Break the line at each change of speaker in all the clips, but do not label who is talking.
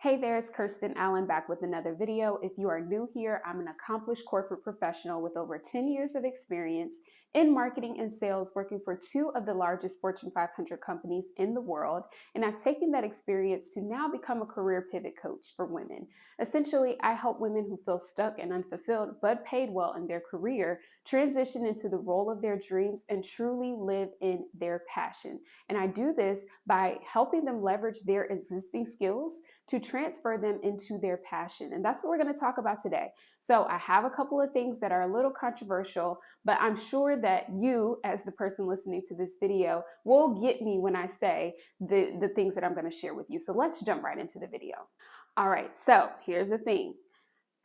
Hey there, it's Kirsten Allen back with another video. If you are new here, I'm an accomplished corporate professional with over 10 years of experience in marketing and sales, working for two of the largest Fortune 500 companies in the world. And I've taken that experience to now become a career pivot coach for women. Essentially, I help women who feel stuck and unfulfilled but paid well in their career transition into the role of their dreams and truly live in their passion. And I do this by helping them leverage their existing skills to transfer them into their passion. And that's what we're going to talk about today. So I have a couple of things that are a little controversial, but I'm sure that you, as the person listening to this video, will get me when I say the things that I'm going to share with you. So let's jump right into the video. All right, so here's the thing.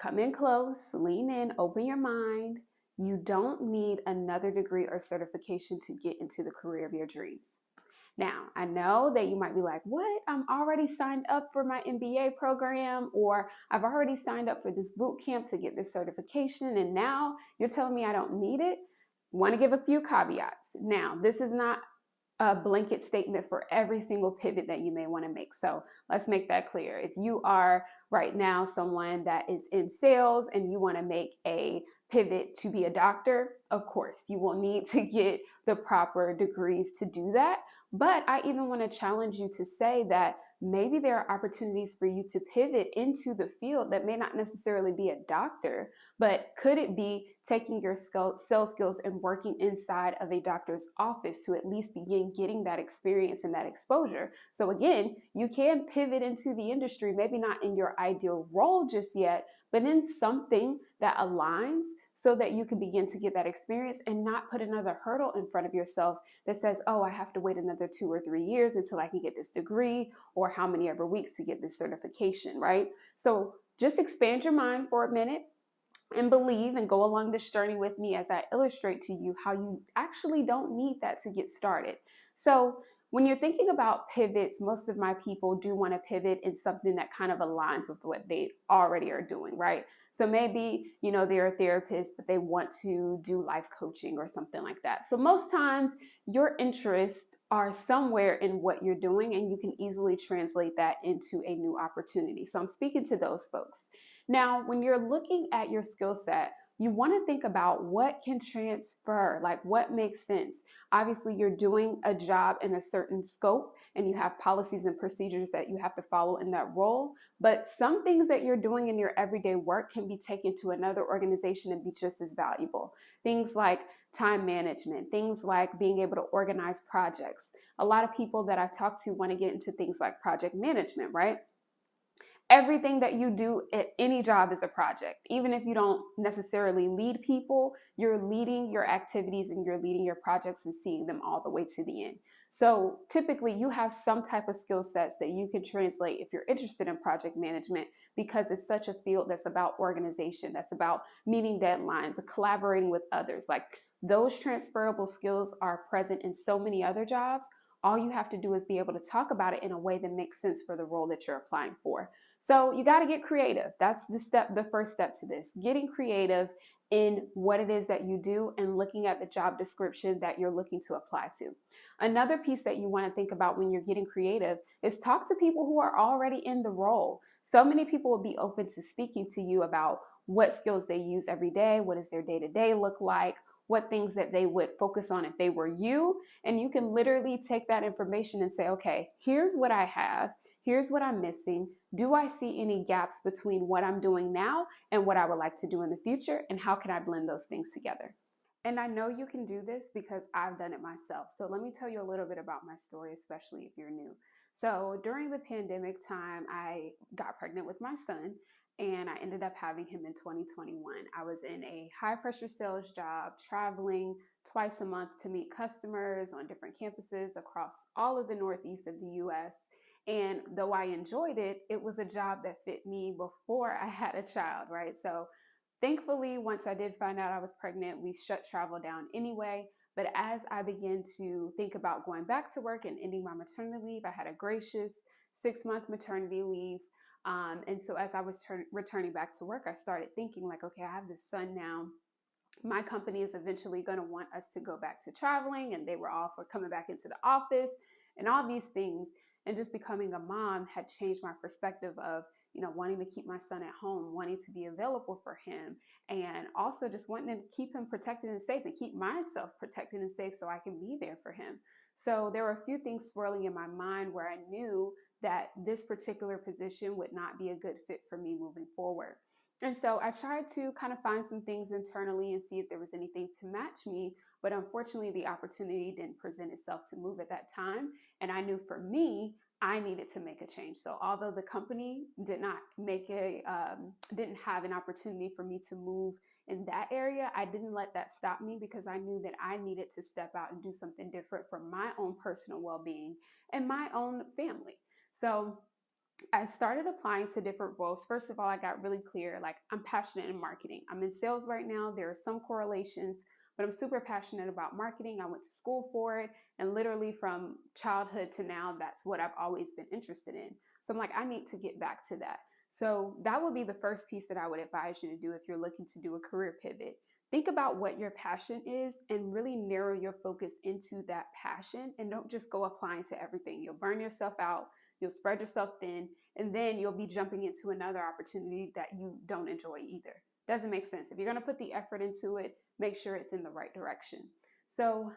Come in close, lean in, open your mind. You don't need another degree or certification to get into the career of your dreams. Now, I know that you might be like, what? I'm already signed up for my MBA program, or I've already signed up for this boot camp to get this certification, and now you're telling me I don't need it? Want to give a few caveats. Now, this is not a blanket statement for every single pivot that you may want to make. So let's make that clear. If you are right now someone that is in sales and you want to make a pivot to be a doctor, of course, you will need to get the proper degrees to do that. But I even want to challenge you to say that maybe there are opportunities for you to pivot into the field that may not necessarily be a doctor, but could it be taking your sales skills and working inside of a doctor's office to at least begin getting that experience and that exposure? So again, you can pivot into the industry, maybe not in your ideal role just yet, but in something that aligns so that you can begin to get that experience and not put another hurdle in front of yourself that says, oh, I have to wait another 2 or 3 years until I can get this degree, or how many ever weeks to get this certification, right? So just expand your mind for a minute and believe and go along this journey with me as I illustrate to you how you actually don't need that to get started. So when you're thinking about pivots, most of my people do want to pivot in something that kind of aligns with what they already are doing, right? So maybe, they're a therapist, but they want to do life coaching or something like that. So most times your interests are somewhere in what you're doing, and you can easily translate that into a new opportunity. So I'm speaking to those folks. Now, when you're looking at your skill set, you want to think about what can transfer, like what makes sense. Obviously, you're doing a job in a certain scope and you have policies and procedures that you have to follow in that role. But some things that you're doing in your everyday work can be taken to another organization and be just as valuable. Things like time management, things like being able to organize projects. A lot of people that I've talked to want to get into things like project management, right? Everything that you do at any job is a project. Even if you don't necessarily lead people, you're leading your activities and you're leading your projects and seeing them all the way to the end. So typically you have some type of skill sets that you can translate if you're interested in project management, because it's such a field that's about organization, that's about meeting deadlines, collaborating with others. Like, those transferable skills are present in so many other jobs. All you have to do is be able to talk about it in a way that makes sense for the role that you're applying for. So you got to get creative. That's the first step to this. Getting creative in what it is that you do and looking at the job description that you're looking to apply to. Another piece that you want to think about when you're getting creative is talk to people who are already in the role. So many people will be open to speaking to you about what skills they use every day, what does their day-to-day look like, what things that they would focus on if they were you. And you can literally take that information and say, okay, here's what I have. Here's what I'm missing. Do I see any gaps between what I'm doing now and what I would like to do in the future? And how can I blend those things together? And I know you can do this because I've done it myself. So let me tell you a little bit about my story, especially if you're new. So during the pandemic time, I got pregnant with my son and I ended up having him in 2021. I was in a high pressure sales job, traveling twice a month to meet customers on different campuses across all of the Northeast of the US. And though I enjoyed it, it was a job that fit me before I had a child, right? So thankfully, once I did find out I was pregnant, we shut travel down anyway. But as I began to think about going back to work and ending my maternity leave, I had a gracious 6-month maternity leave. And so as I was returning back to work, I started thinking like, okay, I have this son now. My company is eventually going to want us to go back to traveling, and they were all for coming back into the office and all these things. and just becoming a mom had changed my perspective of, wanting to keep my son at home, wanting to be available for him, and also just wanting to keep him protected and safe and keep myself protected and safe so I can be there for him. So there were a few things swirling in my mind where I knew that this particular position would not be a good fit for me moving forward. And so I tried to kind of find some things internally and see if there was anything to match me. But unfortunately, the opportunity didn't present itself to move at that time. And I knew for me, I needed to make a change. So although the company didn't have an opportunity for me to move in that area, I didn't let that stop me because I knew that I needed to step out and do something different for my own personal well-being and my own family. So I started applying to different roles. First of all, I got really clear, like I'm passionate in marketing. I'm in sales right now. There are some correlations, but I'm super passionate about marketing. I went to school for it. And literally from childhood to now, that's what I've always been interested in. So I'm like, I need to get back to that. So that would be the first piece that I would advise you to do if you're looking to do a career pivot. Think about what your passion is and really narrow your focus into that passion, and don't just go applying to everything. You'll burn yourself out. You'll spread yourself thin, and then you'll be jumping into another opportunity that you don't enjoy either. Doesn't make sense. If you're going to put the effort into it, make sure it's in the right direction. So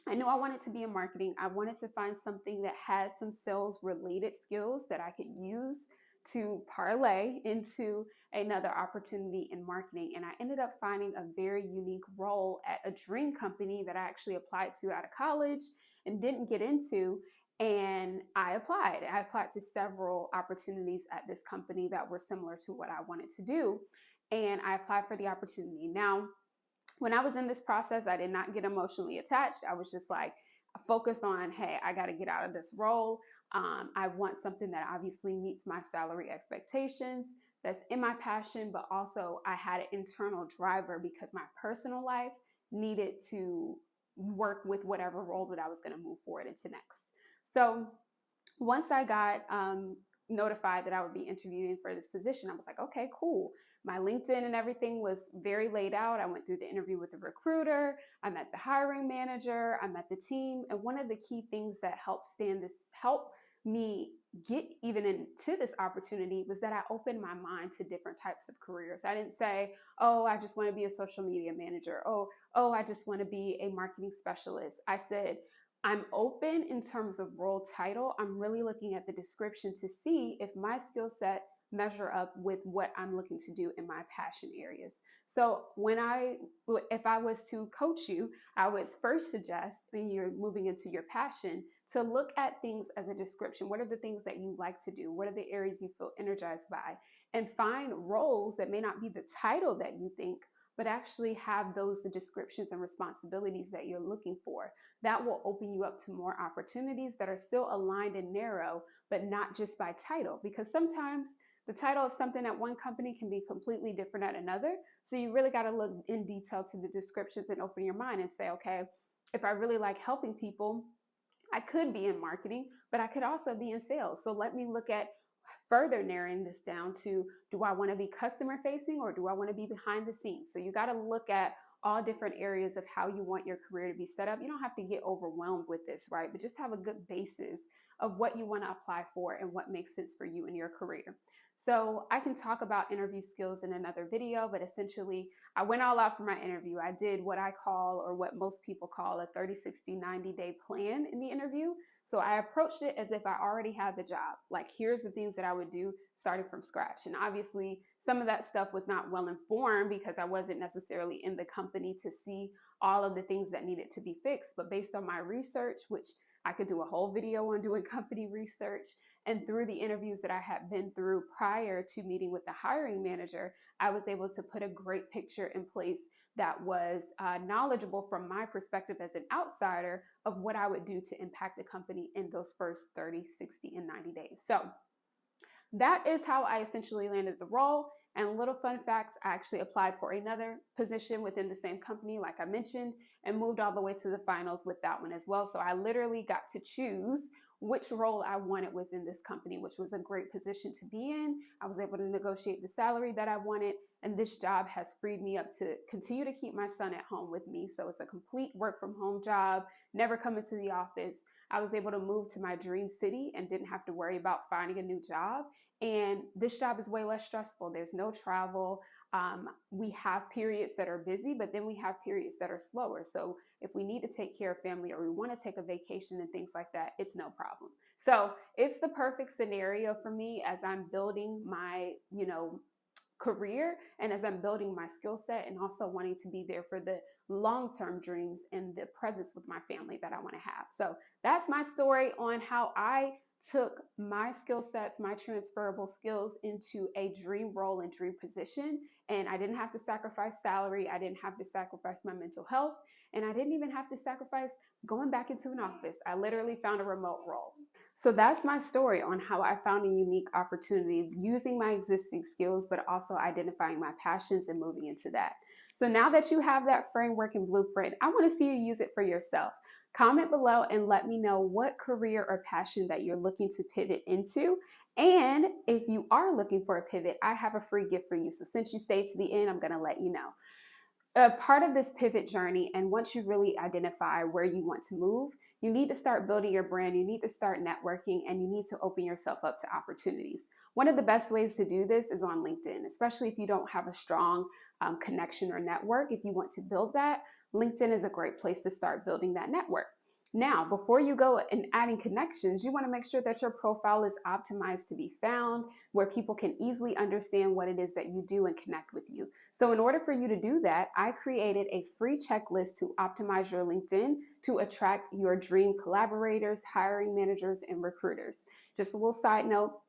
I knew I wanted to be in marketing. I wanted to find something that has some sales related skills that I could use to parlay into another opportunity in marketing. And I ended up finding a very unique role at a dream company that I actually applied to out of college and didn't get into. And I applied. I applied to several opportunities at this company that were similar to what I wanted to do. And I applied for the opportunity. Now, when I was in this process, I did not get emotionally attached. I was just like focused on, hey, I got to get out of this role. I want something that obviously meets my salary expectations, that's in my passion, but also I had an internal driver because my personal life needed to work with whatever role that I was going to move forward into next. So once I got notified that I would be interviewing for this position, I was like, okay, cool. My LinkedIn and everything was very laid out. I went through the interview with the recruiter. I met the hiring manager. I met the team. And one of the key things that helped me get even into this opportunity was that I opened my mind to different types of careers. I didn't say, oh, I just want to be a social media manager. Oh, I just want to be a marketing specialist. I said, I'm open in terms of role title. I'm really looking at the description to see if my skill set measure up with what I'm looking to do in my passion areas. So if I was to coach you, I would first suggest when you're moving into your passion to look at things as a description. What are the things that you like to do? What are the areas you feel energized by? And find roles that may not be the title that you think, but actually have those the descriptions and responsibilities that you're looking for. That will open you up to more opportunities that are still aligned and narrow, but not just by title, because sometimes the title of something at one company can be completely different at another. So you really got to look in detail to the descriptions and open your mind and say, okay, if I really like helping people, I could be in marketing, but I could also be in sales. So let me look at further narrowing this down to, do I want to be customer facing or do I want to be behind the scenes? So you got to look at all different areas of how you want your career to be set up. You don't have to get overwhelmed with this, right? But just have a good basis of what you want to apply for and what makes sense for you in your career. So I can talk about interview skills in another video, but essentially I went all out for my interview. I did what I call, or what most people call, a 30, 60, 90-day plan in the interview. So I approached it as if I already had the job. Like, here's the things that I would do starting from scratch. And obviously, some of that stuff was not well informed because I wasn't necessarily in the company to see all of the things that needed to be fixed. But based on my research, which I could do a whole video on doing company research, and through the interviews that I had been through prior to meeting with the hiring manager, I was able to put a great picture in place that was knowledgeable from my perspective as an outsider of what I would do to impact the company in those first 30, 60, and 90 days. So that is how I essentially landed the role. And a little fun fact, I actually applied for another position within the same company, like I mentioned, and moved all the way to the finals with that one as well. So I literally got to choose which role I wanted within this company, which was a great position to be in. I was able to negotiate the salary that I wanted, and this job has freed me up to continue to keep my son at home with me. So it's a complete work from home job, never coming to the office. I was able to move to my dream city and didn't have to worry about finding a new job. And this job is way less stressful. There's no travel. We have periods that are busy, but then we have periods that are slower. So if we need to take care of family or we want to take a vacation and things like that, it's no problem. So it's the perfect scenario for me as I'm building my, career and as I'm building my skill set and also wanting to be there for the long-term dreams and the presence with my family that I want to have. So that's my story on how I took my skill sets, my transferable skills into a dream role and dream position. And I didn't have to sacrifice salary. I didn't have to sacrifice my mental health. And I didn't even have to sacrifice going back into an office. I literally found a remote role. So that's my story on how I found a unique opportunity using my existing skills, but also identifying my passions and moving into that. So now that you have that framework and blueprint, I want to see you use it for yourself. Comment below and let me know what career or passion that you're looking to pivot into. And if you are looking for a pivot, I have a free gift for you. So since you stayed to the end, I'm going to let you know. A part of this pivot journey, and once you really identify where you want to move, you need to start building your brand, you need to start networking, and you need to open yourself up to opportunities. One of the best ways to do this is on LinkedIn, especially if you don't have a strong connection or network. If you want to build that, LinkedIn is a great place to start building that network. Now, before you go and adding connections, you want to make sure that your profile is optimized to be found, where people can easily understand what it is that you do and connect with you. So in order for you to do that, I created a free checklist to optimize your LinkedIn to attract your dream collaborators, hiring managers, and recruiters. Just a little side note,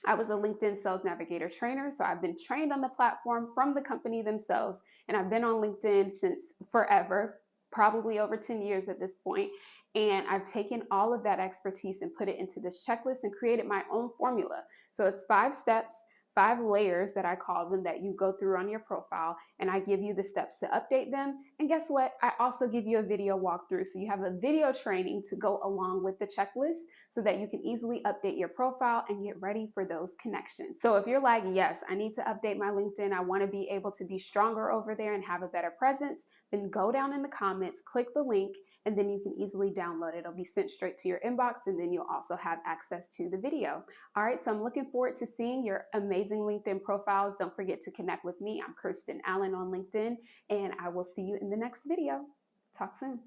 I was a LinkedIn Sales Navigator trainer, so I've been trained on the platform from the company themselves, and I've been on LinkedIn since forever, probably over 10 years at this point. And I've taken all of that expertise and put it into this checklist and created my own formula. So it's 5 steps, 5 layers that I call them that you go through on your profile, and I give you the steps to update them. And guess what? I also give you a video walkthrough. So you have a video training to go along with the checklist so that you can easily update your profile and get ready for those connections. So if you're like, yes, I need to update my LinkedIn, I want to be able to be stronger over there and have a better presence, then go down in the comments, click the link, and then you can easily download it. It'll be sent straight to your inbox, and then you'll also have access to the video. All right, so I'm looking forward to seeing your amazing LinkedIn profiles. Don't forget to connect with me. I'm Kirsten Allen on LinkedIn, and I will see you in the next video. Talk soon.